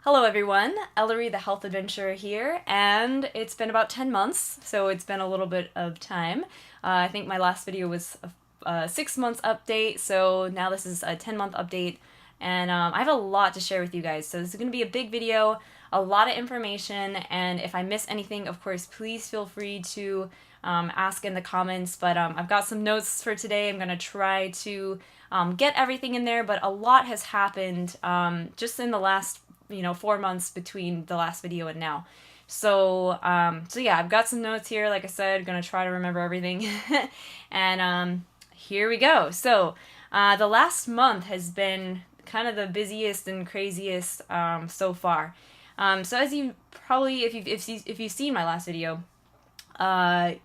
Hello everyone, Ellery the Health Adventurer here, and it's been about 10 months, so it's been a little bit of time. I think my last video was a 6 months update, so now this is a 10-month update, and I have a lot to share with you guys, so this is going to be a big video, a lot of information, and if I miss anything, of course, please feel free to ask in the comments, but I've got some notes for today. I'm going to try to get everything in there, but a lot has happened just in the last 4 months between the last video and now. So yeah, I've got some notes here. Like I said, gonna try to remember everything. And here we go. So the last month has been kind of the busiest and craziest so far. So as you probably, if you've seen my last video, I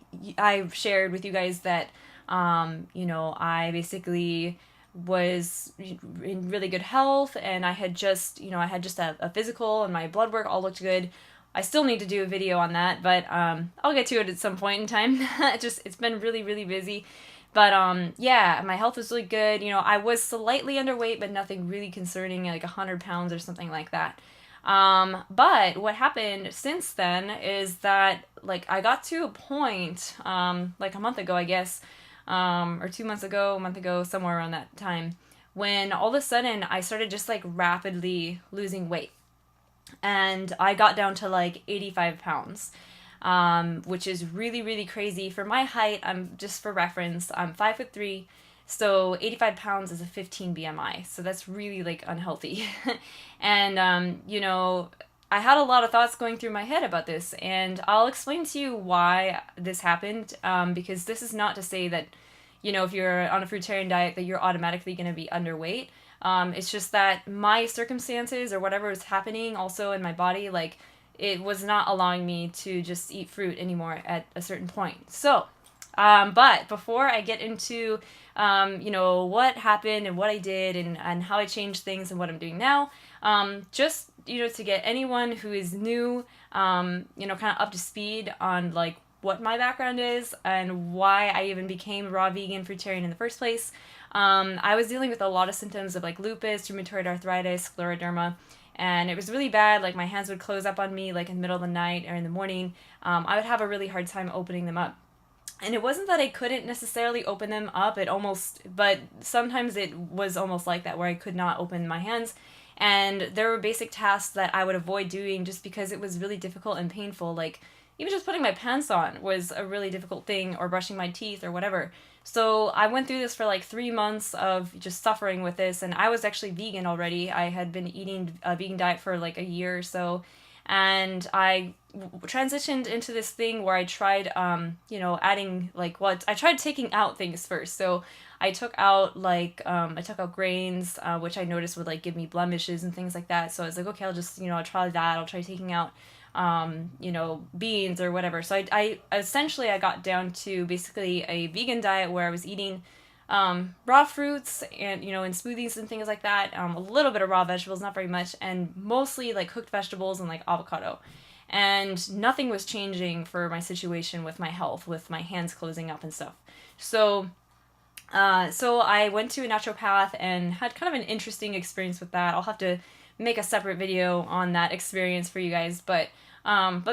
shared with you guys that I basically was in really good health, and I had just a physical, and my blood work all looked good. I still need to do a video on that, but I'll get to it at some point in time. It's been really, really busy. But yeah, my health was really good. I was slightly underweight, but nothing really concerning, like 100 pounds or something like that. But what happened since then is that, like, I got to a point, like a month ago, I guess, or 2 months ago, a month ago, somewhere around that time, when all of a sudden I started just like rapidly losing weight. And I got down to like 85 pounds, which is really, really crazy. For my height, just for reference, I'm 5'3", so 85 pounds is a 15 BMI, so that's really like unhealthy. And, I had a lot of thoughts going through my head about this, and I'll explain to you why this happened, because this is not to say that, if you're on a fruitarian diet that you're automatically going to be underweight. It's just that my circumstances or whatever was happening also in my body, like, it was not allowing me to just eat fruit anymore at a certain point. So, but before I get into, what happened and what I did and how I changed things and what I'm doing now, just, to get anyone who is new, kind of up to speed on, like, what my background is and why I even became raw vegan fruitarian in the first place. I was dealing with a lot of symptoms of, like, lupus, rheumatoid arthritis, scleroderma, and it was really bad. Like, my hands would close up on me, like, in the middle of the night or in the morning. I would have a really hard time opening them up. And it wasn't that I couldn't necessarily open them up, but sometimes it was almost like that, where I could not open my hands. And there were basic tasks that I would avoid doing just because it was really difficult and painful. Like, even just putting my pants on was a really difficult thing, or brushing my teeth or whatever. So I went through this for like 3 months of just suffering with this, and I was actually vegan already. I had been eating a vegan diet for like a year or so, and I transitioned into this thing where I tried, adding, like, I tried taking out things first. So I took out, like, I took out grains, which I noticed would, like, give me blemishes and things like that. So I was like, okay, I'll just, I'll try that. I'll try taking out, beans or whatever. So I essentially, I got down to basically a vegan diet where I was eating raw fruits and, in smoothies and things like that, a little bit of raw vegetables, not very much, and mostly, like, cooked vegetables and, like, avocado. And nothing was changing for my situation with my health, with my hands closing up and stuff. So I went to a naturopath and had kind of an interesting experience with that. I'll have to make a separate video on that experience for you guys. But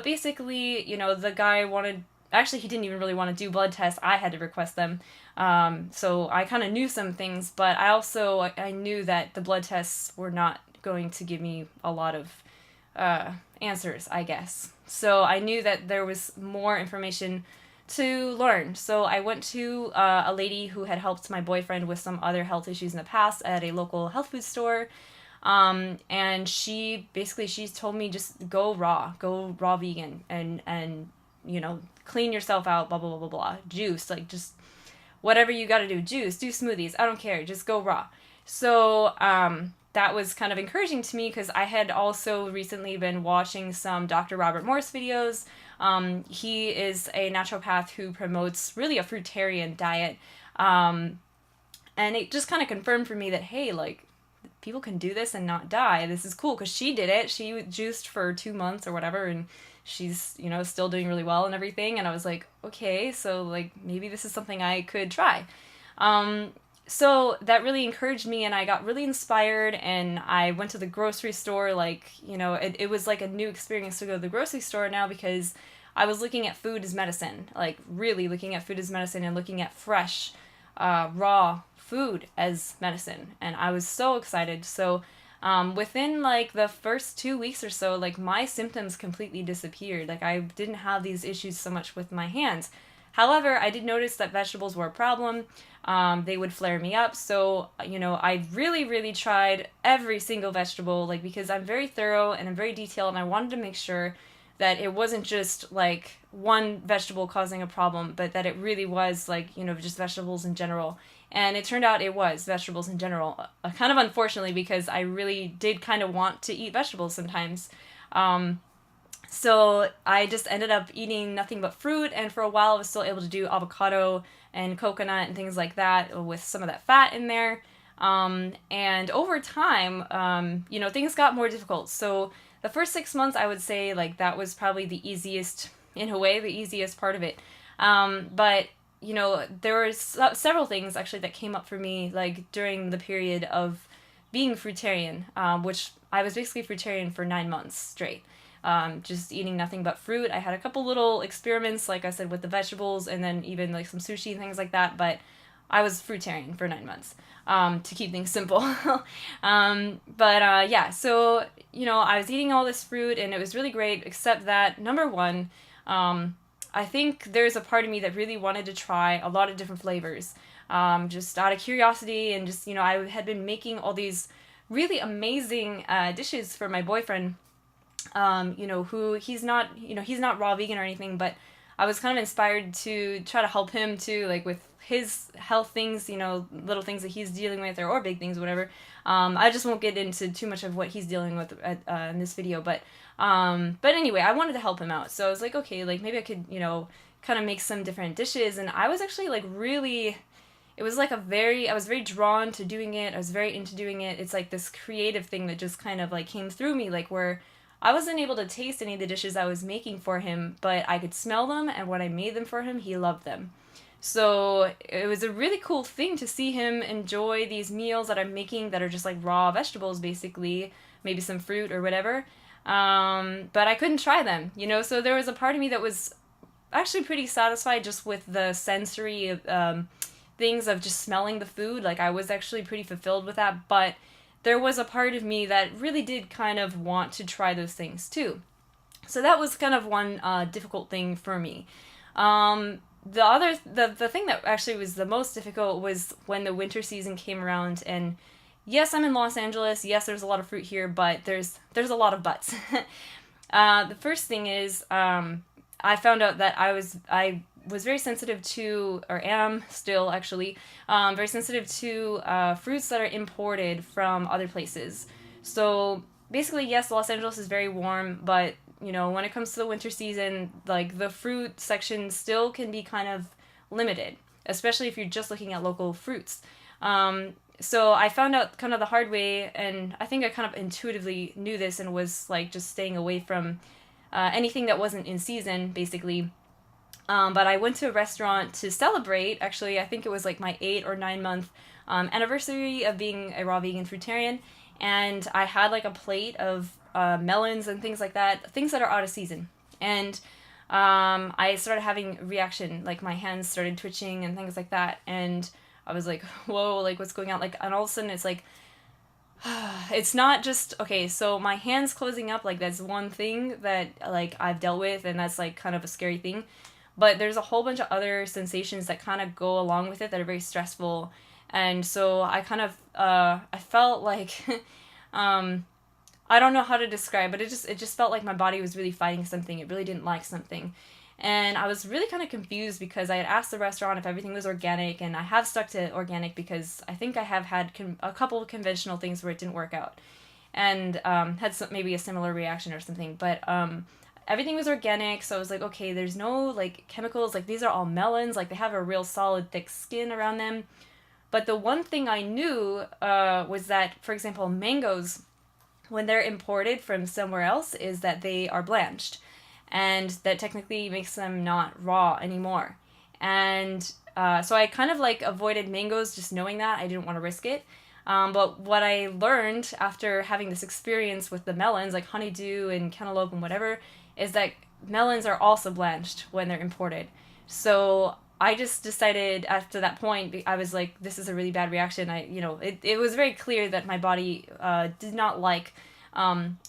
basically, the guy he didn't even really want to do blood tests. I had to request them. So I kind of knew some things, but I knew that the blood tests were not going to give me a lot of answers, I guess. So I knew that there was more information to learn. So I went to a lady who had helped my boyfriend with some other health issues in the past at a local health food store. And she's told me, just go raw vegan, and clean yourself out, blah, blah, blah, blah, blah. Juice, like, just whatever you gotta do. Juice, do smoothies, I don't care, just go raw. So, that was kind of encouraging to me, because I had also recently been watching some Dr. Robert Morse videos. He is a naturopath who promotes really a fruitarian diet. And it just kind of confirmed for me that, hey, like, people can do this and not die. This is cool, because she did it. She juiced for 2 months or whatever, and she's, still doing really well and everything. And I was like, okay, so, like, maybe this is something I could try. so that really encouraged me, and I got really inspired, and I went to the grocery store. Like, it was like a new experience to go to the grocery store now, because I was looking at food as medicine, like really looking at food as medicine, and looking at fresh, raw food as medicine. And I was so excited. So within like the first 2 weeks or so, like my symptoms completely disappeared. Like I didn't have these issues so much with my hands. However, I did notice that vegetables were a problem. They would flare me up. So, I really, really tried every single vegetable, like, because I'm very thorough and I'm very detailed, and I wanted to make sure that it wasn't just like one vegetable causing a problem, but that it really was like, just vegetables in general. And it turned out it was vegetables in general, kind of unfortunately, because I really did kind of want to eat vegetables sometimes. So I just ended up eating nothing but fruit, and for a while I was still able to do avocado and coconut and things like that with some of that fat in there. And over time, things got more difficult. So the first 6 months, I would say, like, that was probably the easiest, in a way, the easiest part of it. But there were several things actually that came up for me, like during the period of being fruitarian, which I was basically fruitarian for 9 months straight. Just eating nothing but fruit. I had a couple little experiments, like I said, with the vegetables, and then even like some sushi and things like that, but I was fruitarian for 9 months, to keep things simple. Yeah, so, I was eating all this fruit, and it was really great, except that, number one, I think there's a part of me that really wanted to try a lot of different flavors, just out of curiosity, and just, I had been making all these really amazing dishes for my boyfriend, who he's not raw vegan or anything, but I was kind of inspired to try to help him too, like with his health things, little things that he's dealing with, or big things, whatever. I just won't get into too much of what he's dealing with in this video, but anyway, I wanted to help him out. So I was like, okay, like maybe I could, kind of make some different dishes. And I was actually like really, it was like I was very drawn to doing it. I was very into doing it. It's like this creative thing that just kind of like came through me, like where I wasn't able to taste any of the dishes I was making for him, but I could smell them, and when I made them for him, he loved them. So it was a really cool thing to see him enjoy these meals that I'm making that are just like raw vegetables, basically, maybe some fruit or whatever. But I couldn't try them, so there was a part of me that was actually pretty satisfied just with the sensory things of just smelling the food. Like, I was actually pretty fulfilled with that, but there was a part of me that really did kind of want to try those things too. So that was kind of one difficult thing for me. The thing that actually was the most difficult was when the winter season came around, and yes, I'm in Los Angeles, yes, there's a lot of fruit here, but there's a lot of buts. The first thing is, I found out that I was very sensitive to, or am still actually, very sensitive to fruits that are imported from other places. So basically, yes, Los Angeles is very warm, but when it comes to the winter season, like the fruit section still can be kind of limited, especially if you're just looking at local fruits. So I found out kind of the hard way, and I think I kind of intuitively knew this and was like just staying away from anything that wasn't in season, basically. But I went to a restaurant to celebrate, actually, I think it was like my 8 or 9 month anniversary of being a raw vegan fruitarian, and I had like a plate of melons and things like that, things that are out of season. And I started having a reaction, like my hands started twitching and things like that, and I was like, whoa, like what's going on? Like, and all of a sudden it's like, it's not just, okay, so my hands closing up, like that's one thing that like I've dealt with, and that's like kind of a scary thing. But there's a whole bunch of other sensations that kind of go along with it that are very stressful. And so I kind of, I felt like, I don't know how to describe, but it just felt like my body was really fighting something. It really didn't like something. And I was really kind of confused because I had asked the restaurant if everything was organic, and I have stuck to organic because I think I have had a couple of conventional things where it didn't work out, and had maybe a similar reaction or something. But everything was organic, so I was like, okay, there's no like chemicals, like these are all melons, like they have a real solid thick skin around them. But the one thing I knew was that, for example, mangoes, when they're imported from somewhere else, is that they are blanched, and that technically makes them not raw anymore. And so I kind of like avoided mangoes just knowing that. I didn't want to risk it. But what I learned after having this experience with the melons, like honeydew and cantaloupe and whatever, is that melons are also blanched when they're imported. So I just decided after that point, I was like, this is a really bad reaction. It was very clear that my body did not like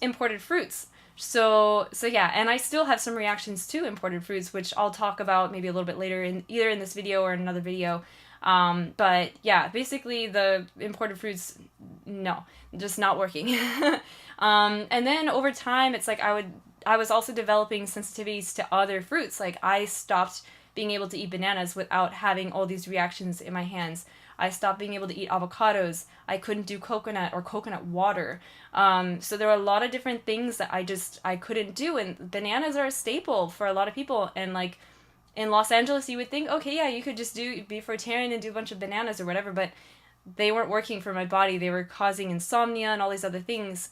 imported fruits. So yeah, and I still have some reactions to imported fruits, which I'll talk about maybe a little bit later in either in this video or in another video. But yeah, basically the imported fruits, no, just not working. And then over time, it's like I was also developing sensitivities to other fruits. Like I stopped being able to eat bananas without having all these reactions in my hands. I stopped being able to eat avocados. I couldn't do coconut or coconut water. So there were a lot of different things that I couldn't do. And bananas are a staple for a lot of people. And like in Los Angeles, you would think, okay, yeah, you could just be fruitarian and do a bunch of bananas or whatever. But they weren't working for my body. They were causing insomnia and all these other things.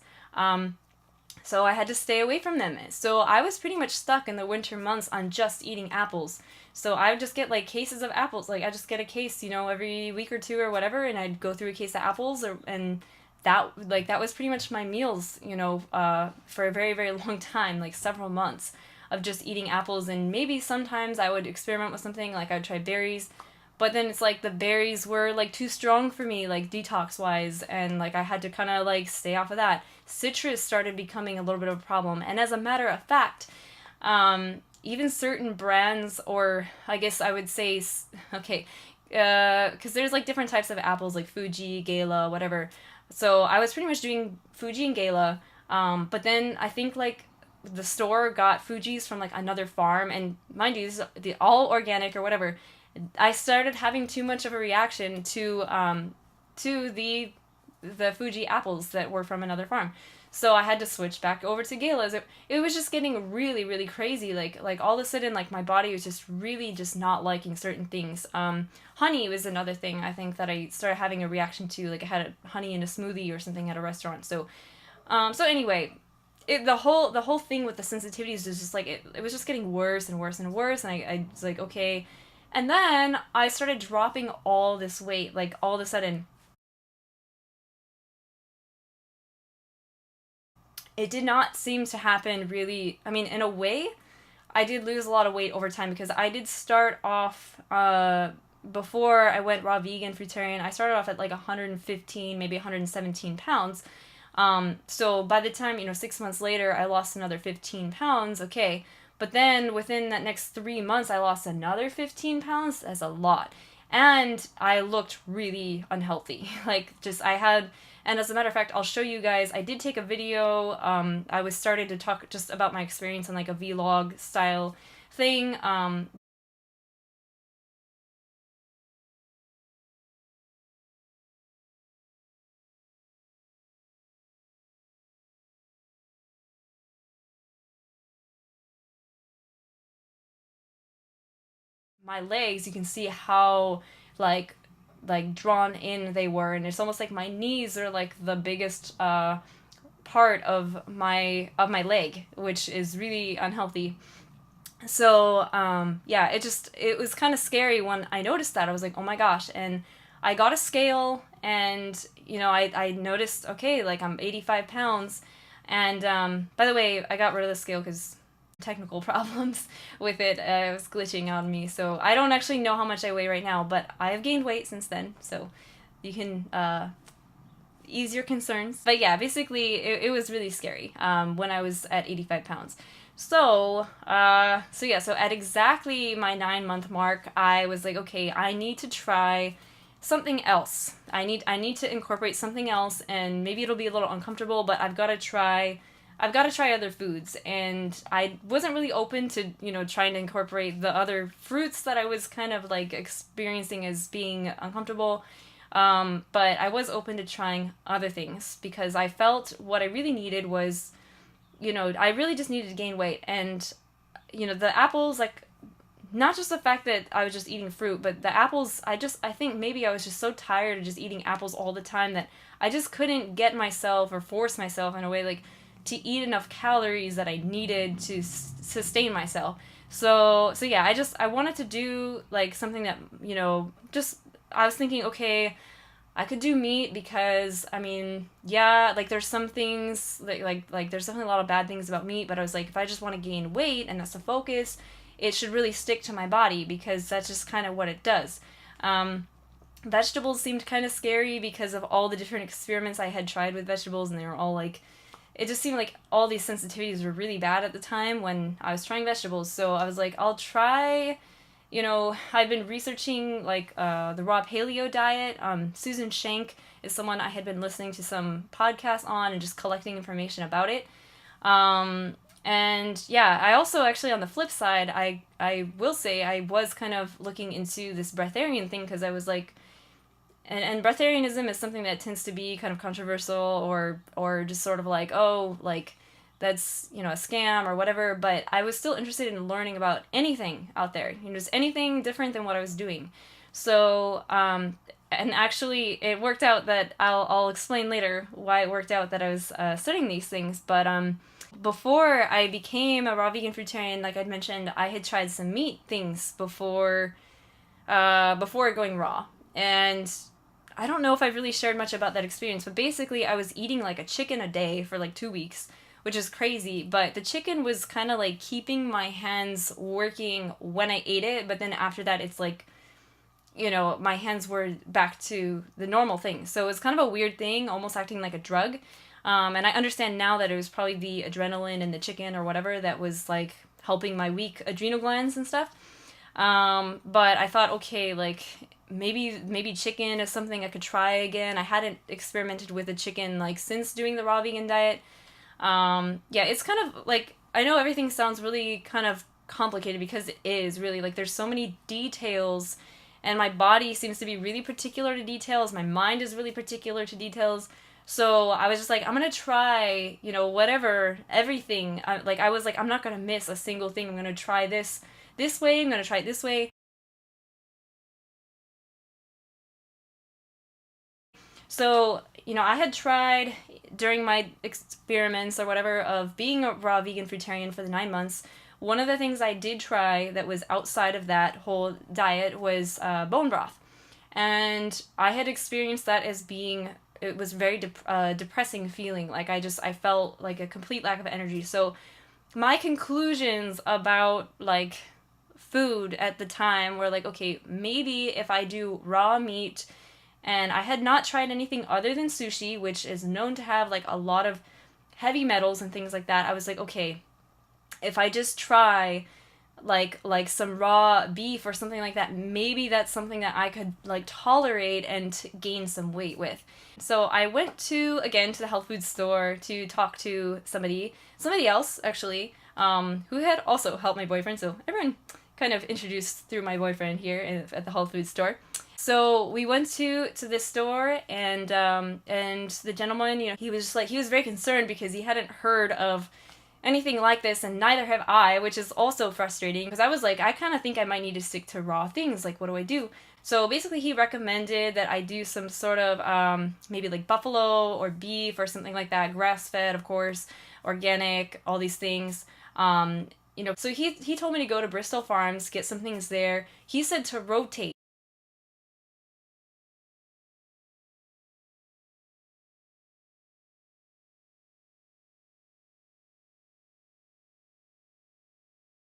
So I had to stay away from them. So I was pretty much stuck in the winter months on just eating apples. So I would just get like cases of apples. Like I just get a case, every week or two or whatever, and I'd go through a case of apples, and that was pretty much my meals, for a very, very long time, like several months of just eating apples. And maybe sometimes I would experiment with something, like I'd try berries. But then it's like the berries were like too strong for me, like detox wise, and like I had to kind of like stay off of that. Citrus started becoming a little bit of a problem. And as a matter of fact, even certain brands, or I guess I would say, okay, because there's like different types of apples, like Fuji, Gala, whatever. So I was pretty much doing Fuji and Gala, but then I think like the store got Fuji's from like another farm, and mind you, this is all organic or whatever. I started having too much of a reaction to the Fuji apples that were from another farm. So I had to switch back over to Gala's. It was just getting really, really crazy. Like all of a sudden, like my body was just really just not liking certain things. Honey was another thing I think that I started having a reaction to. Like I had honey in a smoothie or something at a restaurant. So anyway, the whole thing with the sensitivities was just like it was just getting worse and worse and worse. And I was like, okay. And then I started dropping all this weight, like all of a sudden. It did not seem to happen really. I mean, in a way, I did lose a lot of weight over time because I did start off, before I went raw vegan, fruitarian, I started off at like 115, maybe 117 pounds. So by the time, 6 months later, I lost another 15 pounds, okay. But then within that next 3 months, I lost another 15 pounds. That's a lot. And I looked really unhealthy. And as a matter of fact, I'll show you guys, I did take a video. I was starting to talk just about my experience in like a vlog style thing. My legs, you can see how like drawn in they were, and it's almost like my knees are like the biggest part of my leg, which is really unhealthy. So yeah, it was kind of scary when I noticed that. I was like, oh my gosh. And I got a scale, and I noticed, okay, like I'm 85 pounds. And by the way, I got rid of the scale because technical problems with it. It was glitching on me, so I don't actually know how much I weigh right now, but I have gained weight since then, so you can ease your concerns. But yeah, basically it was really scary when I was at 85 pounds. So at exactly my 9-month mark, I was like, okay, I need to try something else. I need to incorporate something else, and maybe it'll be a little uncomfortable, but I've got to try other foods. And I wasn't really open to, trying to incorporate the other fruits that I was kind of like experiencing as being uncomfortable. But I was open to trying other things because I felt what I really needed was, I really just needed to gain weight. And, the apples, like, not just the fact that I was just eating fruit, but the apples, I think maybe I was just so tired of just eating apples all the time that I just couldn't get myself or force myself in a way, like, to eat enough calories that I needed to sustain myself. So yeah, I wanted to do like something that, just I was thinking, okay, I could do meat because I mean, yeah, like there's some things like there's definitely a lot of bad things about meat, but I was like, if I just want to gain weight and that's the focus, it should really stick to my body because that's just kind of what it does. Um, Vegetables seemed kind of scary because of all the different experiments I had tried with vegetables, and they were all like, it just seemed like all these sensitivities were really bad at the time when I was trying vegetables. So I was like, I'll try. I've been researching like the raw paleo diet. Susan Schenck is someone I had been listening to some podcasts on and just collecting information about it. And yeah, I also actually on the flip side, I will say I was kind of looking into this breatharian thing because I was like, and breatharianism is something that tends to be kind of controversial or just sort of like, oh, like that's a scam or whatever, but I was still interested in learning about anything out there, just anything different than what I was doing. So and actually it worked out that I'll explain later why it worked out that I was studying these things, but before I became a raw vegan fruitarian, like I'd mentioned, I had tried some meat things before going raw. And I don't know if I've really shared much about that experience, but basically I was eating like a chicken a day for like 2 weeks, which is crazy. But the chicken was kind of like keeping my hands working when I ate it, but then after that it's like, my hands were back to the normal thing. So it was kind of a weird thing, almost acting like a drug. And I understand now that it was probably the adrenaline in the chicken or whatever that was like helping my weak adrenal glands and stuff. But I thought, okay, like maybe chicken is something I could try again. I hadn't experimented with a chicken like since doing the raw vegan diet. Yeah, it's kind of like, I know everything sounds really kind of complicated because it is really like there's so many details, and my body seems to be really particular to details. My mind is really particular to details. So I was just like, I'm gonna try, whatever, everything. I was like, I'm not gonna miss a single thing. I'm gonna try this way. I'm gonna try it this way. So, I had tried during my experiments or whatever of being a raw vegan fruitarian for the 9 months. One of the things I did try that was outside of that whole diet was bone broth. And I had experienced that as being, it was very depressing feeling. Like I felt like a complete lack of energy. So my conclusions about like food at the time were like, okay, maybe if I do raw meat, and I had not tried anything other than sushi, which is known to have like a lot of heavy metals and things like that. I was like, okay, if I just try like some raw beef or something like that, maybe that's something that I could like tolerate and gain some weight with. So I went to the health food store to talk to somebody else actually, who had also helped my boyfriend. So everyone kind of introduced through my boyfriend here at the health food store. So we went to this store, and the gentleman, he was just like, he was very concerned because he hadn't heard of anything like this, and neither have I, which is also frustrating because I was like, I kind of think I might need to stick to raw things. Like, what do I do? So basically, he recommended that I do some sort of maybe like buffalo or beef or something like that, grass fed, of course, organic, all these things. So he told me to go to Bristol Farms, get some things there. He said to rotate.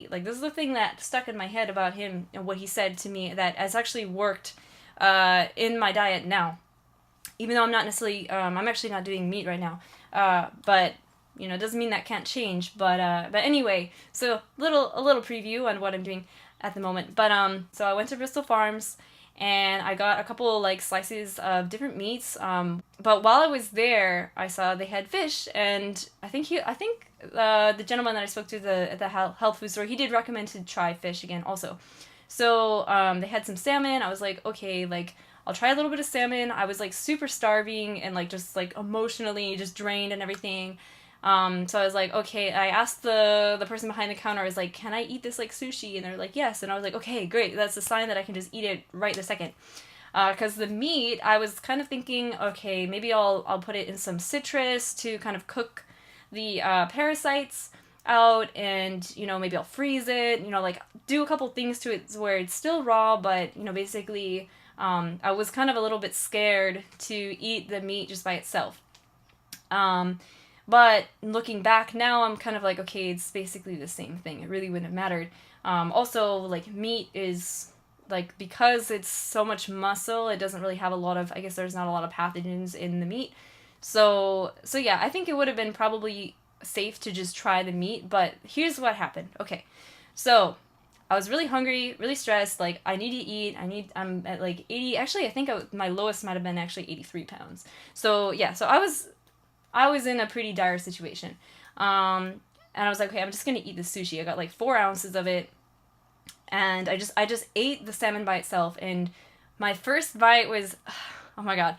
Like, this is the thing that stuck in my head about him and what he said to me that has actually worked in my diet now. Even though I'm not necessarily, I'm actually not doing meat right now. But it doesn't mean that can't change. But anyway, so a little preview on what I'm doing at the moment. But so I went to Bristol Farms, and I got a couple like slices of different meats. But while I was there, I saw they had fish, and I think the gentleman that I spoke to at the health food store, he did recommend to try fish again also. So they had some salmon. I was like, okay, like I'll try a little bit of salmon. I was like super starving and like just like emotionally just drained and everything. So I was like, okay, I asked the person behind the counter, I was like, can I eat this like sushi? And they're like, yes. And I was like, okay, great. That's a sign that I can just eat it right this second. Because the meat, I was kind of thinking, okay, maybe I'll put it in some citrus to kind of cook the parasites. out, and, you know, maybe I'll freeze it, you know, like do a couple things to it where it's still raw, but, you know, basically I was kind of a little bit scared to eat the meat just by itself. But looking back now, I'm kind of like, okay, it's basically the same thing. It really wouldn't have mattered. Also, like, meat is, like, because it's so much muscle, it doesn't really have a lot of, I guess there's not a lot of pathogens in the meat. So yeah, I think it would have been probably safe to just try the meat, but here's what happened. Okay, so I was really hungry, really stressed, like, I need to eat, I'm at, like, 80, actually, I think my lowest might have been actually 83 pounds. So, yeah, so I was in a pretty dire situation. And I was like, okay, I'm just gonna eat the sushi. I got like 4 ounces of it, and I just ate the salmon by itself, and my first bite was, oh my god,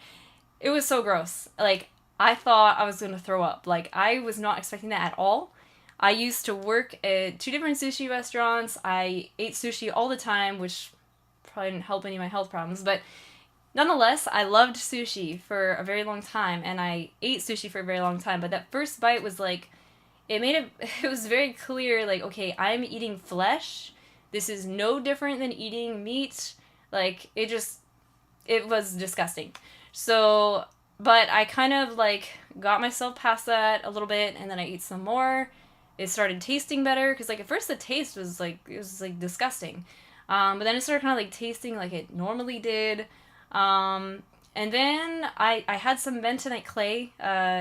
it was so gross. Like, I thought I was gonna throw up. Like, I was not expecting that at all. I used to work at 2 different sushi restaurants. I ate sushi all the time, which probably didn't help any of my health problems, but nonetheless, I loved sushi for a very long time, and I ate sushi for a very long time, but that first bite was like, it was very clear, like, okay, I'm eating flesh. This is no different than eating meat. Like, it was disgusting. So, but I kind of, like, got myself past that a little bit, and then I ate some more. It started tasting better, because, like, at first the taste was, like, it was, like, disgusting. But then it started kind of, like, tasting like it normally did. And then I had some bentonite clay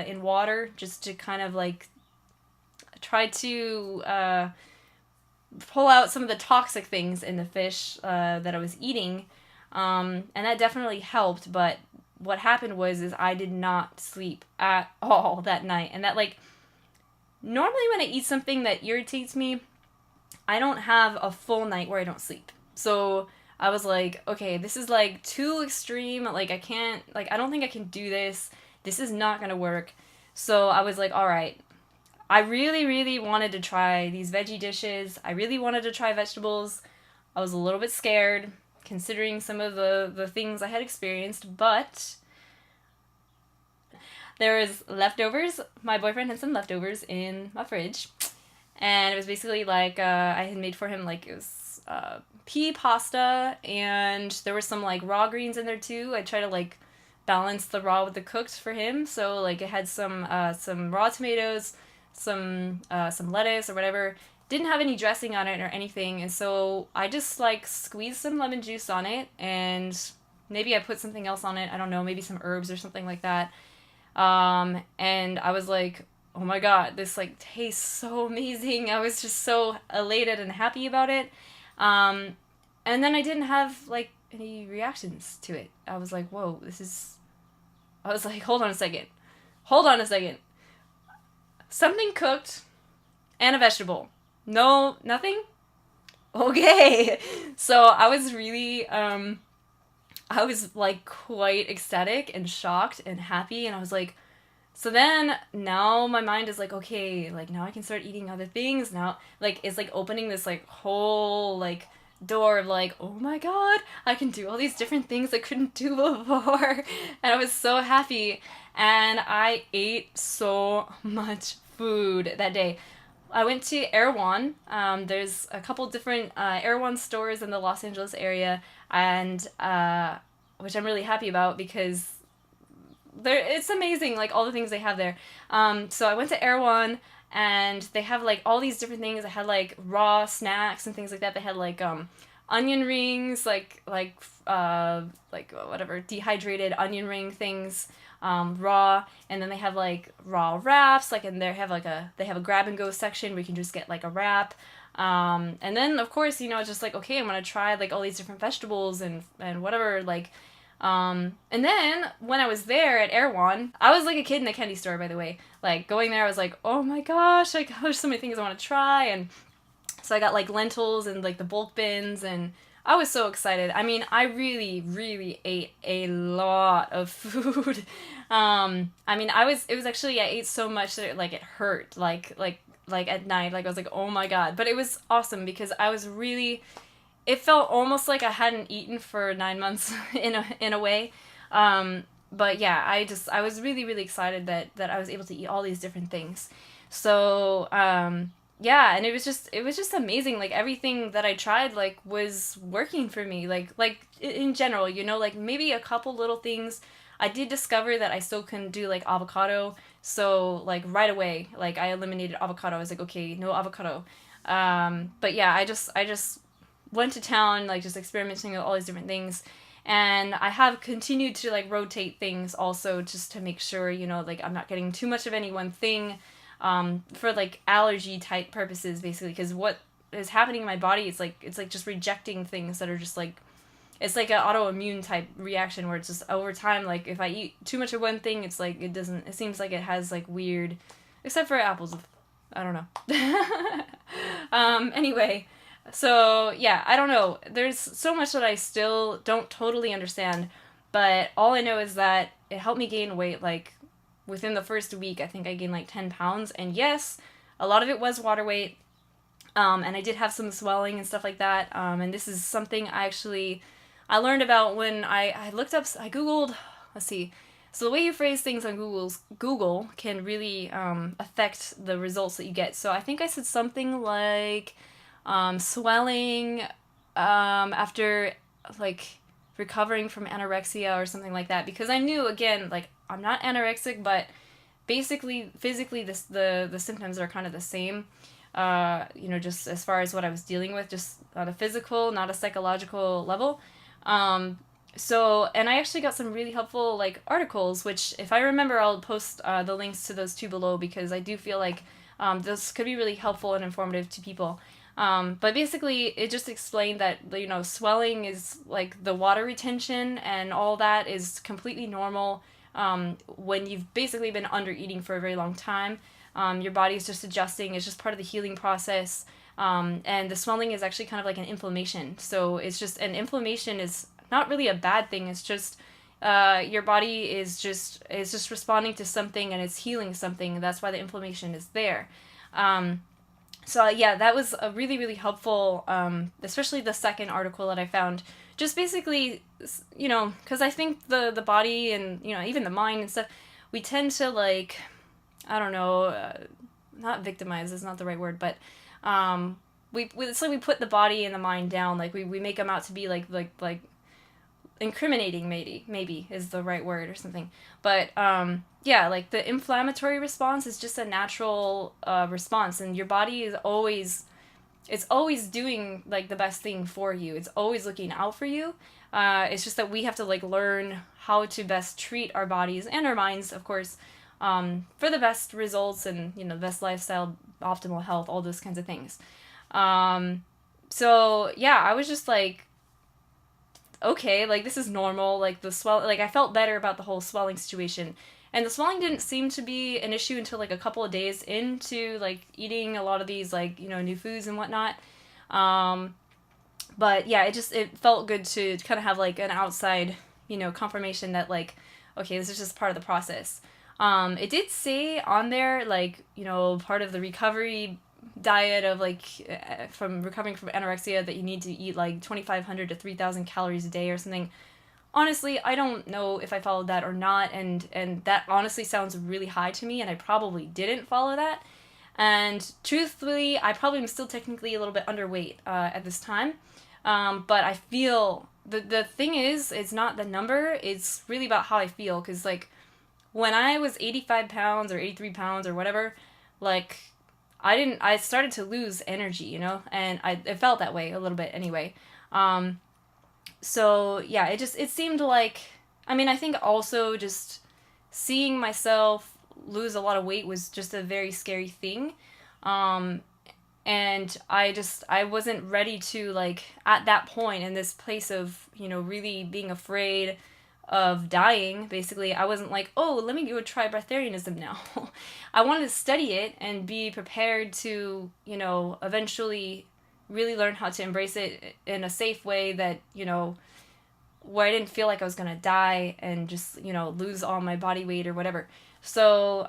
in water, just to kind of, like, try to pull out some of the toxic things in the fish that I was eating. And that definitely helped, but what happened is I did not sleep at all that night. And that, like, normally when I eat something that irritates me, I don't have a full night where I don't sleep. So I was like, okay, this is, like, too extreme. Like, I can't, like, I don't think I can do this. This is not gonna work. So I was like, all right, I really, really wanted to try these veggie dishes. I really wanted to try vegetables. I was a little bit scared, considering some of the things I had experienced, but there was leftovers. My boyfriend had some leftovers in my fridge, and it was basically, like, I had made for him, like, it was pea pasta, and there were some, like, raw greens in there too. I tried to, like, balance the raw with the cooked for him, so, like, it had some raw tomatoes, some lettuce or whatever. Didn't have any dressing on it or anything, and so I just, like, squeezed some lemon juice on it, and maybe I put something else on it, I don't know, maybe some herbs or something like that. And I was like, oh my god, this, like, tastes so amazing. I was just so elated and happy about it. And then I didn't have, like, any reactions to it. I was like, whoa, I was like, hold on a second. Something cooked and a vegetable. No, nothing? Okay. So I was really, I was, like, quite ecstatic and shocked and happy, and I was like, so then now my mind is like, okay, like, now I can start eating other things. Now, like, it's, like, opening this, like, whole, like, door of, like, oh my god, I can do all these different things I couldn't do before. And I was so happy, and I ate so much food that day. I went to Erewhon. There's a couple different Erewhon stores in the Los Angeles area, and which I'm really happy about, because it's amazing, like, all the things they have there. So I went to Erewhon, and they have, like, all these different things. They had, like, raw snacks and things like that. They had, like, onion rings, like whatever, dehydrated onion ring things, raw, and then they have, like, raw wraps, like, and they have a grab and go section where you can just get, like, a wrap. And then, of course, you know, it's just like, okay, I'm gonna try, like, all these different vegetables and whatever, like. And then when I was there at Erewhon, I was like a kid in a candy store, by the way. Like, going there, I was like, oh my gosh, like, there's so many things I want to try. And so I got, like, lentils and, like, the bulk bins, and I was so excited. I mean, I really, really ate a lot of food. I mean, it was actually, I ate so much that it hurt, like at night. Like, I was like, oh my god. But it was awesome, because I was really, it felt almost like I hadn't eaten for 9 months in a way. But yeah, I was really, really excited that I was able to eat all these different things. So, yeah, and it was just amazing. Like everything that I tried like was working for me. Like in general, like maybe a couple little things. I did discover that I still can do like avocado. So like right away, like I eliminated avocado. I was like, okay, no avocado. But yeah, I just went to town, like just experimenting with all these different things. And I have continued to like rotate things also just to make sure, like I'm not getting too much of any one thing, for like allergy type purposes, basically. Because what is happening in my body, it's like just rejecting things that are just like, it's like an autoimmune type reaction where it's just over time, like if I eat too much of one thing, it's like it seems like it has like weird, except for apples. I don't know. Anyway, so yeah, I don't know. There's so much that I still don't totally understand, but all I know is that it helped me gain weight. Like within the first week, I think I gained like 10 pounds. And yes, a lot of it was water weight. And I did have some swelling and stuff like that. And this is something I learned about when I looked up, I Googled, let's see. So the way you phrase things on Google can really affect the results that you get. So I think I said something like swelling after like recovering from anorexia or something like that, because I knew, again, like I'm not anorexic, but basically physically the symptoms are kind of the same, just as far as what I was dealing with, just on a physical, not a psychological level. And I actually got some really helpful like articles, which if I remember, I'll post the links to those two below, because I do feel like this could be really helpful and informative to people. But basically, it just explained that, swelling is like the water retention and all that is completely normal when you've basically been under eating for a very long time. Your body is just adjusting. It's just part of the healing process. And the swelling is actually kind of like an inflammation. So it's just, an inflammation is not really a bad thing. It's just your body is just responding to something, and it's healing something. That's why the inflammation is there. So yeah, that was a really, really helpful, especially the second article that I found. Just basically, because I think the body and, even the mind and stuff, we tend to like, I don't know, not victimize is not the right word, but it's like we put the body and the mind down. Like we make them out to be like incriminating, maybe is the right word or something. But yeah, like the inflammatory response is just a natural response, and your body is always doing like the best thing for you. It's always looking out for you. It's just that we have to like learn how to best treat our bodies and our minds, of course, for the best results and, best lifestyle, optimal health, all those kinds of things. So yeah, I was just like, okay, like this is normal. Like the swell, like I felt better about the whole swelling situation. And the swelling didn't seem to be an issue until like a couple of days into like eating a lot of these like, new foods and whatnot. But yeah, it felt good to kind of have like an outside, confirmation that like, okay, this is just part of the process. It did say on there, like, part of the recovery diet of like from recovering from anorexia, that you need to eat like 2,500 to 3,000 calories a day or something. Honestly, I don't know if I followed that or not, and that honestly sounds really high to me, and I probably didn't follow that. And truthfully, I probably am still technically a little bit underweight at this time. But I feel the thing is, it's not the number, it's really about how I feel. Because like when I was 85 pounds or 83 pounds or whatever, like I started to lose energy, and it felt that way a little bit anyway. So yeah, it seemed like, I think also just seeing myself lose a lot of weight was just a very scary thing. And I wasn't ready to, like, at that point in this place of, really being afraid of dying, basically, I wasn't like, oh, let me go try breatharianism now. I wanted to study it and be prepared to, eventually really learn how to embrace it in a safe way that, where I didn't feel like I was gonna die and just, lose all my body weight or whatever. So,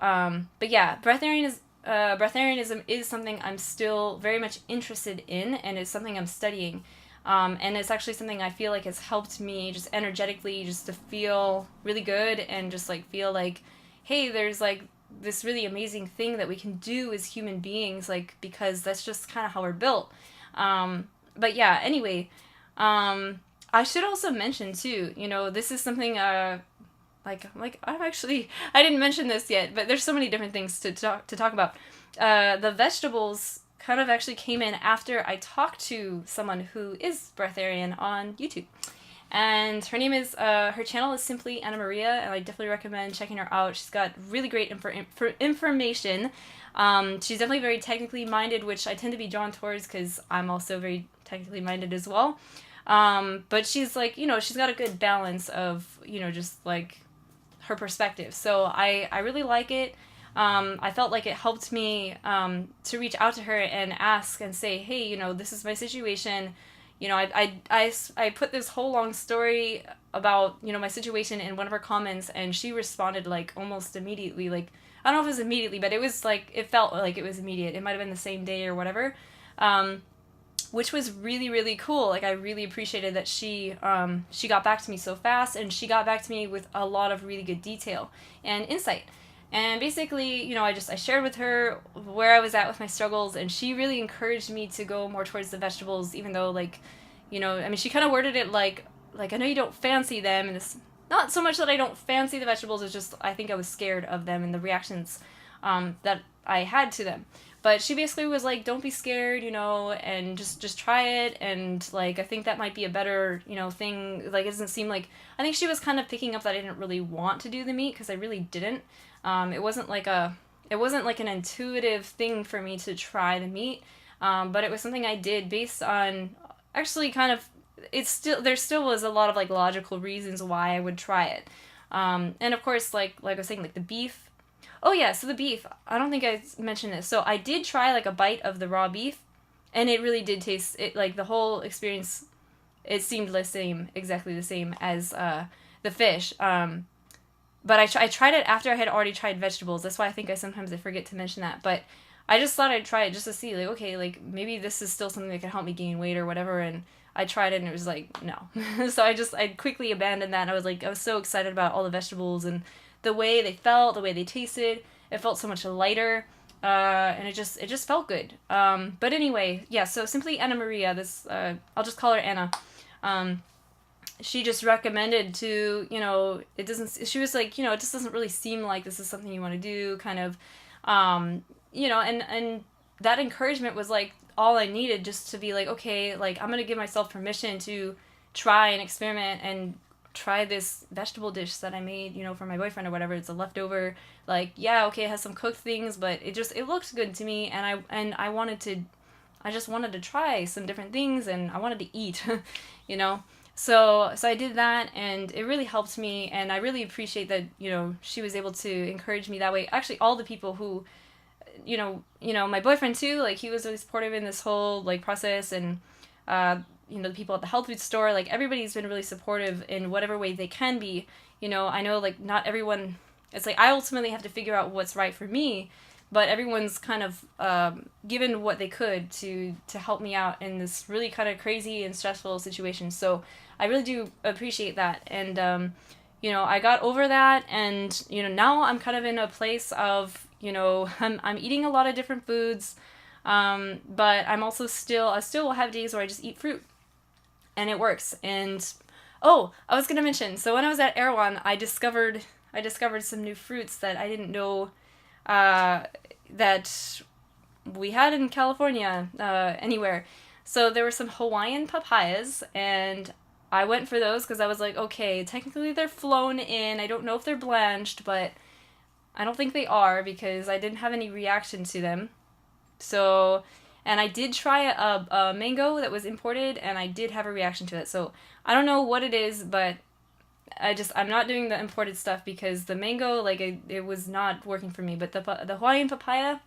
but yeah, breatharianism is something I'm still very much interested in, and it's something I'm studying. And it's actually something I feel like has helped me just energetically just to feel really good and just like feel like, hey, there's like this really amazing thing that we can do as human beings, like, because that's just kind of how we're built. But yeah, anyway, I should also mention too, this is something, I didn't mention this yet, but there's so many different things to talk about. The vegetables kind of actually came in after I talked to someone who is breatharian on YouTube. And her name is, her channel is simply Anna Maria, and I definitely recommend checking her out. She's got really great information. She's definitely very technically minded, which I tend to be drawn towards because I'm also very technically minded as well. But she's like, she's got a good balance of, just like her perspective. So I really like it. I felt like it helped me to reach out to her and ask and say, hey, this is my situation. I put this whole long story about, my situation in one of her comments, and she responded like almost immediately. Like, I don't know if it was immediately, but it was like, it felt like it was immediate. It might have been the same day or whatever, which was really, really cool. Like, I really appreciated that she got back to me so fast, and she got back to me with a lot of really good detail and insight. And basically, I shared with her where I was at with my struggles, and she really encouraged me to go more towards the vegetables, even though, like, she kind of worded it like, I know you don't fancy them, and it's not so much that I don't fancy the vegetables, it's just, I think I was scared of them and the reactions that I had to them. But she basically was like, don't be scared, and just try it, and, like, I think that might be a better, thing. Like, it doesn't seem like, I think she was kind of picking up that I didn't really want to do the meat, because I really didn't. It wasn't like an intuitive thing for me to try the meat, but it was something I did based on, actually kind of, there still was a lot of, like, logical reasons why I would try it. And of course, like I was saying, like, the beef. Oh yeah, so the beef, I don't think I mentioned this. So I did try, like, a bite of the raw beef, and it really did taste, it, like, the whole experience, it seemed exactly the same as the fish. But I tried it after I had already tried vegetables. That's why I think sometimes I forget to mention that. But I just thought I'd try it just to see, like, okay, like, maybe this is still something that can help me gain weight or whatever. And I tried it, and it was like, no. So I quickly abandoned that. And I was so excited about all the vegetables and the way they felt, the way they tasted. It felt so much lighter, and it just felt good. But anyway, yeah. So simply Anna Maria. This I'll just call her Anna. She just recommended to, she was like, it just doesn't really seem like this is something you want to do, kind of, and that encouragement was, like, all I needed, just to be like, okay, like, I'm going to give myself permission to try and experiment and try this vegetable dish that I made, for my boyfriend or whatever. It's a leftover, like, yeah, okay, it has some cooked things, but it looked good to me, and I just wanted to try some different things, and I wanted to eat, So I did that, and it really helped me, and I really appreciate that, she was able to encourage me that way. Actually, all the people who, my boyfriend too, like, he was really supportive in this whole, like, process, and, the people at the health food store, like, everybody's been really supportive in whatever way they can be. I know, like, not everyone, it's like, I ultimately have to figure out what's right for me, but everyone's kind of given what they could to help me out in this really kind of crazy and stressful situation. So I really do appreciate that. And, I got over that, and, now I'm kind of in a place of, I'm eating a lot of different foods, but I'm also I still will have days where I just eat fruit, and it works. And, oh, I was going to mention, so when I was at Erewhon, I discovered some new fruits that I didn't know that we had in California, anywhere. So there were some Hawaiian papayas, and I went for those because I was like, okay, technically they're flown in. I don't know if they're blanched, but I don't think they are, because I didn't have any reaction to them. So, and I did try a mango that was imported, and I did have a reaction to it. So I don't know what it is, but I'm not doing the imported stuff, because the mango, like, it was not working for me. But the Hawaiian papaya,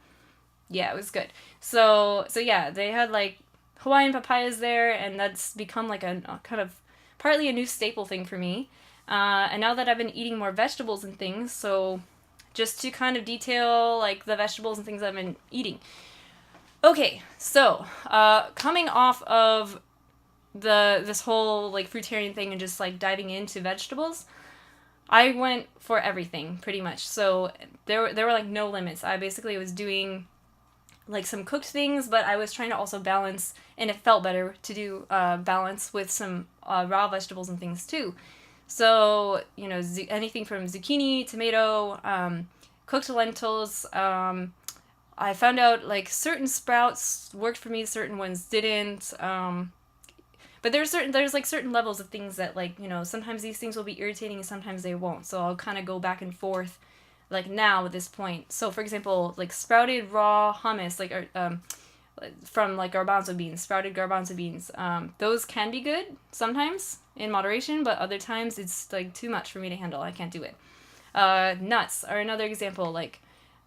yeah, it was good. So yeah, they had, like, Hawaiian papayas there, and that's become, like, a kind of partly a new staple thing for me. And now that I've been eating more vegetables and things, so just to kind of detail, like, the vegetables and things I've been eating. Okay, so coming off of this whole, like, fruitarian thing and just, like, diving into vegetables, I went for everything pretty much. So there were like no limits. I basically was doing like some cooked things, but I was trying to also balance, and it felt better to do balance with some raw vegetables and things too. So, you know, anything from zucchini, tomato, cooked lentils. I found out like certain sprouts worked for me, certain ones didn't. But there's like certain levels of things that, like, you know, sometimes these things will be irritating and sometimes they won't. So I'll kind of go back and forth like now at this point. So for example, like sprouted raw hummus, like from like garbanzo beans, sprouted garbanzo beans. Those can be good sometimes in moderation, but other times it's like too much for me to handle. I can't do it. Nuts are another example. Like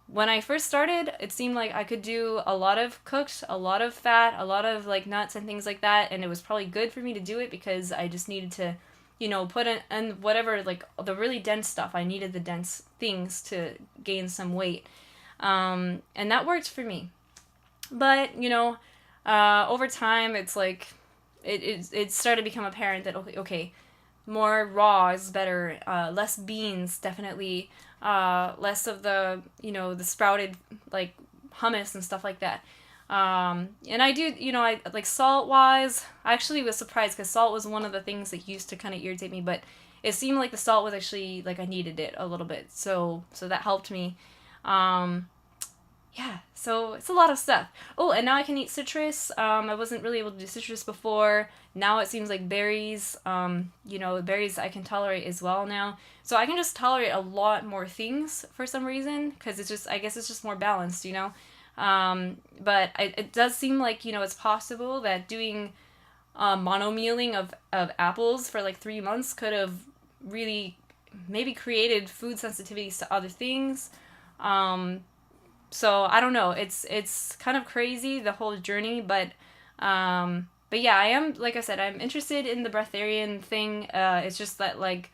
when I first started, it seemed like I could do a lot of cooked, a lot of fat, a lot of like nuts and things like that, and it was probably good for me to do it because I just needed to, you know, put in and whatever, like the really dense stuff. I needed the dense things to gain some weight, and that worked for me. But you know, over time, it's like it started to become apparent that okay, more raw is better. Less beans, definitely. Less of the, you know, the sprouted like hummus and stuff like that. And I do, you know, I like salt wise. I actually was surprised because salt was one of the things that used to kind of irritate me, but it seemed like the salt was actually like I needed it a little bit, so that helped me. Yeah, so it's a lot of stuff. Oh, and now I can eat citrus. I wasn't really able to do citrus before. Now it seems like berries, you know, berries I can tolerate as well now. So I can just tolerate a lot more things for some reason, because it's just, I guess it's just more balanced, you know. But it does seem like, you know, it's possible that doing mono-mealing of apples for like 3 months could have really maybe created food sensitivities to other things. So I don't know. It's kind of crazy, the whole journey, but yeah, I am, like I said, I'm interested in the breatharian thing. It's just that like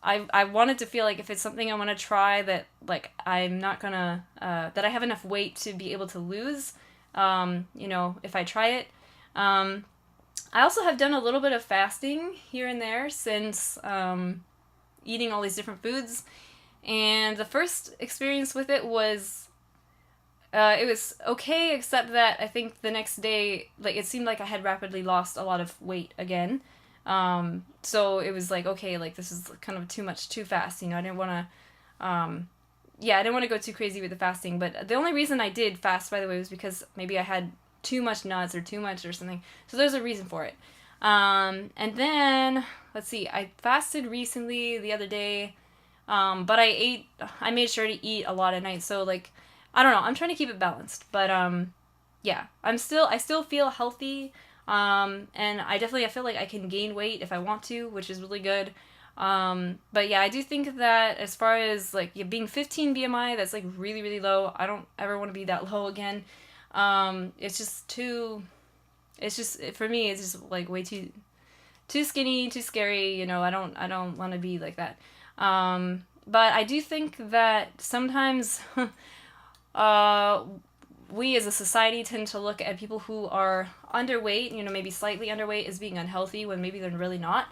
I wanted to feel like if it's something I want to try, that like I'm not gonna that I have enough weight to be able to lose. You know, if I try it. I also have done a little bit of fasting here and there since eating all these different foods, and the first experience with it was okay, except that I think the next day, like, it seemed like I had rapidly lost a lot of weight again. So it was like, okay, like, this is kind of too much, too fast, you know, I didn't want to, I didn't want to go too crazy with the fasting, but the only reason I did fast, by the way, was because maybe I had too much nuts or too much or something, so there's a reason for it. And then, let's see, I fasted recently, the other day, but I made sure to eat a lot at night, so, like, I don't know. I'm trying to keep it balanced, but yeah, I still feel healthy, and I feel like I can gain weight if I want to, which is really good. But yeah, I do think that as far as like being 15 BMI, that's like really really low. I don't ever want to be that low again. It's just for me, it's just like way too skinny, too scary. You know, I don't want to be like that. But I do think that sometimes. We as a society tend to look at people who are underweight, you know, maybe slightly underweight, as being unhealthy when maybe they're really not.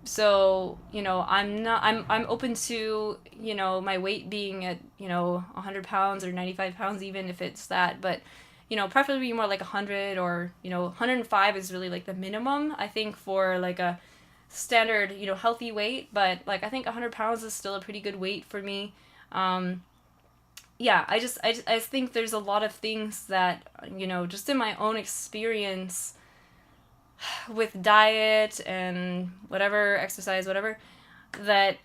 So, you know, I'm open to, you know, my weight being at, you know, 100 pounds or 95 pounds, even if it's that, but, you know, preferably more like 100 or, you know, 105 is really like the minimum, I think, for like a standard, you know, healthy weight, but like, I think 100 pounds is still a pretty good weight for me. Yeah, I just think there's a lot of things that, you know, just in my own experience with diet and whatever, exercise, whatever, that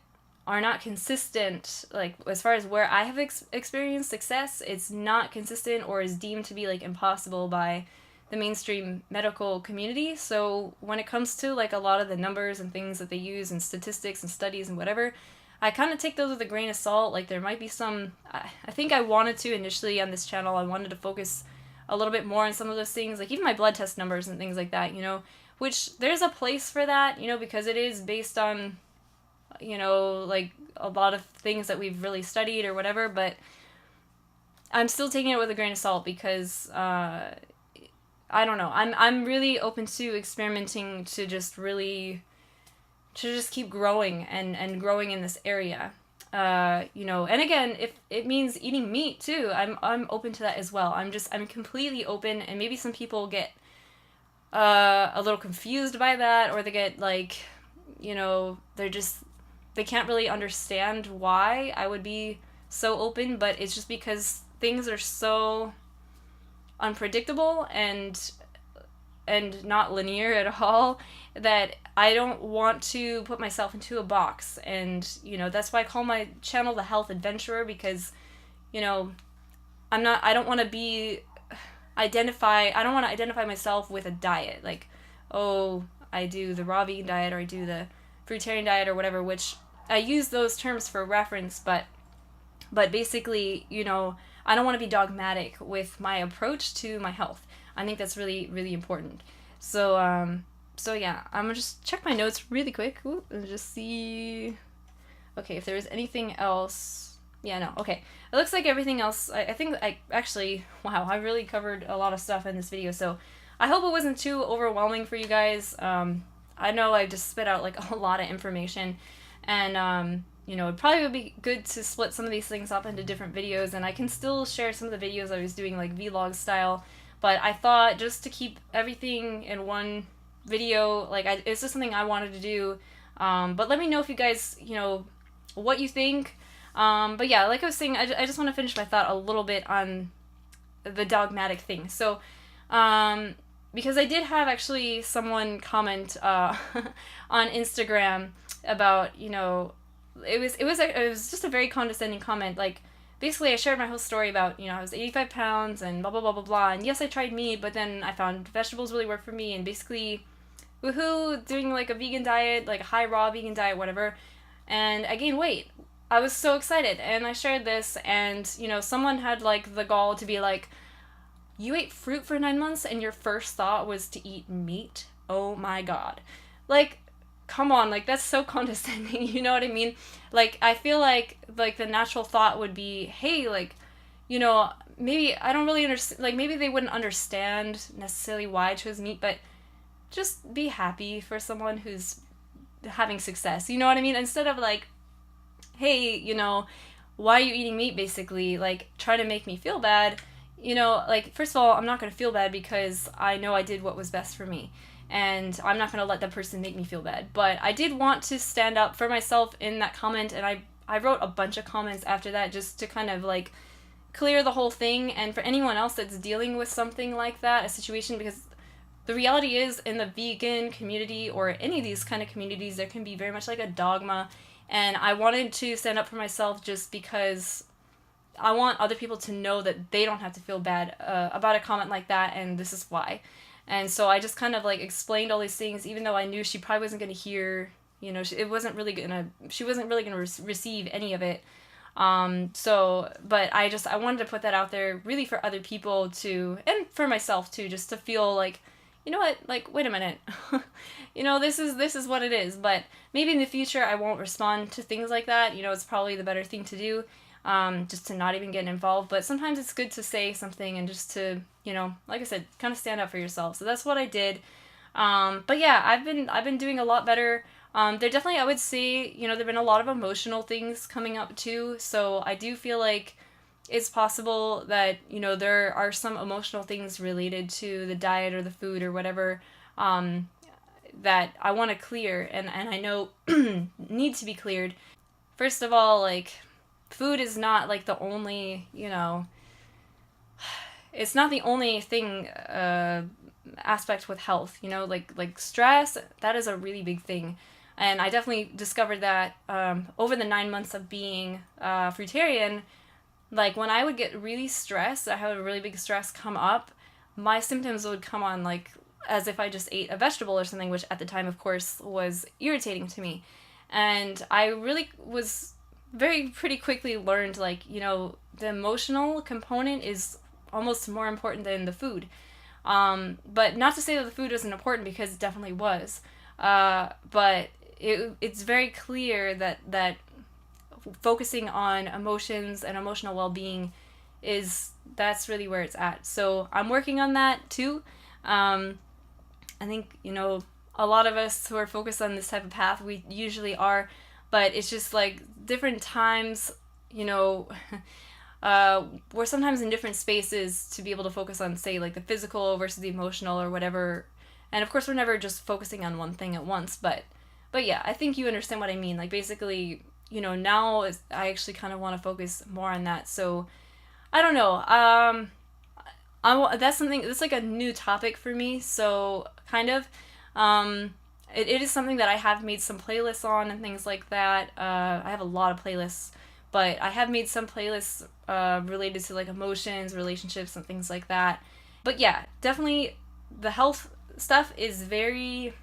are not consistent. Like, as far as where I have experienced success, it's not consistent or is deemed to be, like, impossible by the mainstream medical community. So when it comes to, like, a lot of the numbers and things that they use and statistics and studies and whatever, I kind of take those with a grain of salt. Like, there might be some, I think I wanted to initially on this channel, I wanted to focus a little bit more on some of those things, like even my blood test numbers and things like that, you know, which there's a place for that, you know, because it is based on, you know, like a lot of things that we've really studied or whatever, but I'm still taking it with a grain of salt because, I don't know, I'm really open to experimenting to just really just keep growing and growing in this area. You know, and again, if it means eating meat too, I'm open to that as well. I'm completely open, and maybe some people get a little confused by that, or they get like, you know, they can't really understand why I would be so open, but it's just because things are so unpredictable and not linear at all that I don't want to put myself into a box. And, you know, that's why I call my channel The Health Adventurer, because, you know, I don't want to identify myself with a diet. Like, oh, I do the raw vegan diet, or I do the fruitarian diet, or whatever, which I use those terms for reference, but basically, you know, I don't want to be dogmatic with my approach to my health. I think that's really, really important. So yeah, I'm gonna just check my notes really quick and just see, okay, if there's anything else. Yeah, no, okay. It looks like everything else, I think wow, I really covered a lot of stuff in this video, so I hope it wasn't too overwhelming for you guys. I know I just spit out like a lot of information, and you know, it probably would be good to split some of these things up into different videos, and I can still share some of the videos I was doing like vlog style, but I thought just to keep everything in one video, like it's just something I wanted to do. But let me know if you guys, you know, what you think. But yeah, like I was saying, I just want to finish my thought a little bit on the dogmatic thing. So, because I did have actually someone comment on Instagram about, you know, it was just a very condescending comment. Like, basically, I shared my whole story about, you know, I was 85 pounds and blah, blah, blah, blah, blah. And yes, I tried meat, but then I found vegetables really work for me. And basically, woohoo, doing like a vegan diet, like a high raw vegan diet, whatever. And I gained weight. I was so excited. And I shared this, and, you know, someone had like the gall to be like, you ate fruit for 9 months and your first thought was to eat meat? Oh my god. Like, come on, like, that's so condescending, you know what I mean? Like, I feel like the natural thought would be, hey, like, you know, maybe I don't really understand, like, maybe they wouldn't understand necessarily why I chose meat, but just be happy for someone who's having success, you know what I mean? Instead of like, hey, you know, why are you eating meat, basically, like, try to make me feel bad, you know, like, first of all, I'm not going to feel bad because I know I did what was best for me. And I'm not going to let that person make me feel bad. But I did want to stand up for myself in that comment, and I wrote a bunch of comments after that just to kind of, like, clear the whole thing. And for anyone else that's dealing with something like that, a situation, because the reality is, in the vegan community or any of these kind of communities, there can be very much like a dogma. And I wanted to stand up for myself just because I want other people to know that they don't have to feel bad about a comment like that, and this is why. And so I just kind of like explained all these things, even though I knew she probably wasn't going to hear, you know, she wasn't really going to receive any of it. But I wanted to put that out there really for other people to, and for myself too, just to feel like, you know what, like, wait a minute, you know, this is what it is. But maybe in the future I won't respond to things like that. You know, it's probably the better thing to do. Just to not even get involved, but sometimes it's good to say something and just to, you know, like I said, kind of stand up for yourself. So that's what I did. But yeah, I've been doing a lot better. There definitely, I would say, you know, there've been a lot of emotional things coming up too. So I do feel like it's possible that, you know, there are some emotional things related to the diet or the food or whatever, that I want to clear and I know need to be cleared. First of all, like, food is not like the only, you know, it's not the only thing, aspect with health, you know, like stress, that is a really big thing. And I definitely discovered that over the 9 months of being fruitarian. Like, when I would get really stressed, I had a really big stress come up, my symptoms would come on like as if I just ate a vegetable or something, which at the time, of course, was irritating to me. And I really was pretty quickly learned, like, you know, the emotional component is almost more important than the food. But not to say that the food wasn't important, because it definitely was. But it's very clear that focusing on emotions and emotional well-being that's really where it's at. So I'm working on that too. I think, you know, a lot of us who are focused on this type of path, we usually are, but it's just like different times, you know, we're sometimes in different spaces to be able to focus on, say, like the physical versus the emotional or whatever. And of course, we're never just focusing on one thing at once, but yeah, I think you understand what I mean. Like basically, you know, now I actually kind of want to focus more on that. So I don't know. That's something that's like a new topic for me. So kind of, it is something that I have made some playlists on and things like that. I have a lot of playlists, but I have made some playlists related to like emotions, relationships, and things like that. But yeah, definitely the health stuff is very,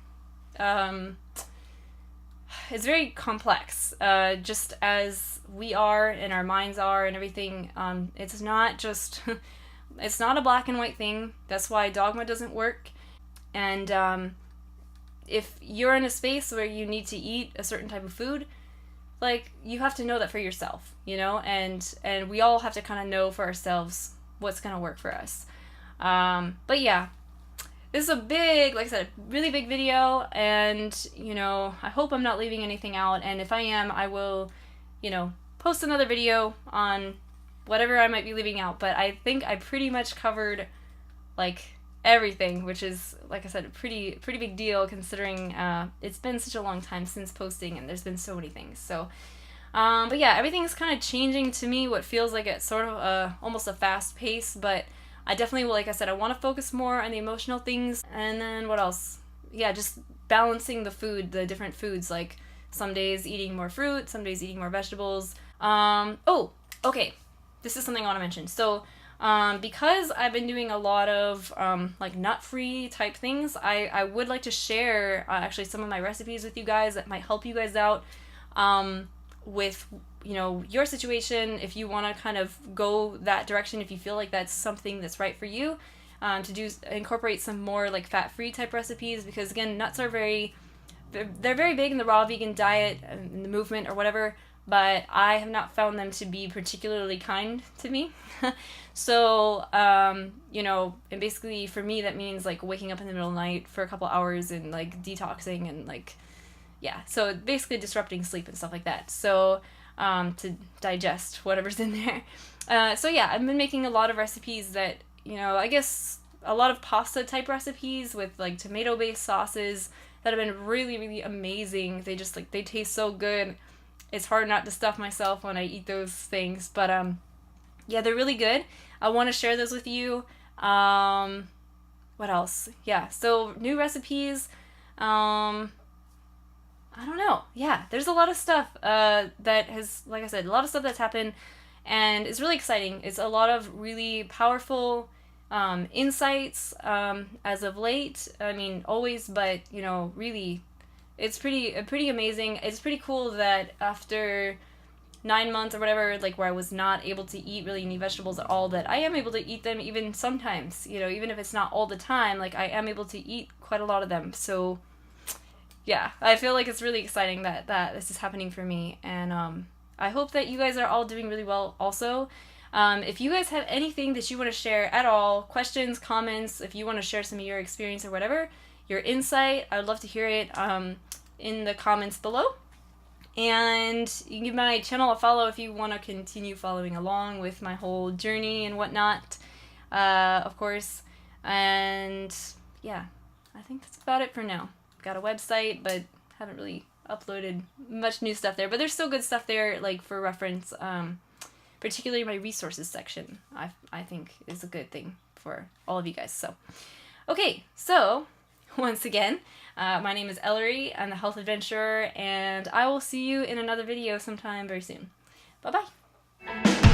it's very complex, just as we are and our minds are and everything. It's not just, it's not a black and white thing. That's why dogma doesn't work. And if you're in a space where you need to eat a certain type of food, like, you have to know that for yourself, you know, and we all have to kind of know for ourselves what's going to work for us. But yeah, this is a big, like I said, really big video, and, you know, I hope I'm not leaving anything out, and if I am, I will, you know, post another video on whatever I might be leaving out, but I think I pretty much covered, like, everything, which is, like I said, a pretty big deal considering it's been such a long time since posting, and there's been so many things. So, but yeah, everything's kind of changing to me, what feels like it's sort of almost a fast pace, but I definitely will, like I said, I want to focus more on the emotional things. And then what else? Yeah, just balancing the food, the different foods, like some days eating more fruit, some days eating more vegetables. Oh, okay, this is something I want to mention. So, because I've been doing a lot of like nut-free type things, I would like to share actually some of my recipes with you guys that might help you guys out with, you know, your situation, if you want to kind of go that direction, if you feel like that's something that's right for you, to incorporate some more like fat-free type recipes, because again, nuts are they're very big in the raw vegan diet and the movement or whatever, but I have not found them to be particularly kind to me. So, you know, and basically for me that means like waking up in the middle of the night for a couple hours and like detoxing and like, yeah, so basically disrupting sleep and stuff like that. So, to digest whatever's in there. So yeah, I've been making a lot of recipes that, you know, I guess a lot of pasta type recipes with like tomato based sauces that have been really, really amazing. They just like, they taste so good. It's hard not to stuff myself when I eat those things, but yeah, they're really good. I want to share those with you. What else? Yeah, so new recipes. I don't know. Yeah, there's a lot of stuff that has, like I said, a lot of stuff that's happened, and it's really exciting. It's a lot of really powerful insights as of late. I mean, always, but, you know, really, it's pretty amazing. It's pretty cool that after 9 months or whatever, like where I was not able to eat really any vegetables at all, that I am able to eat them even sometimes, you know, even if it's not all the time, like I am able to eat quite a lot of them. So yeah, I feel like it's really exciting that this is happening for me, and I hope that you guys are all doing really well also. If you guys have anything that you want to share at all, questions, comments, if you want to share some of your experience or whatever, your insight, I would love to hear it in the comments below. And you can give my channel a follow if you want to continue following along with my whole journey and whatnot, of course. And yeah, I think that's about it for now. Got a website, but haven't really uploaded much new stuff there, but there's still good stuff there, like for reference. Particularly my resources section, I think is a good thing for all of you guys. So, okay, so once again, my name is Ellery. I'm the Health Adventurer, and I will see you in another video sometime very soon. Bye bye.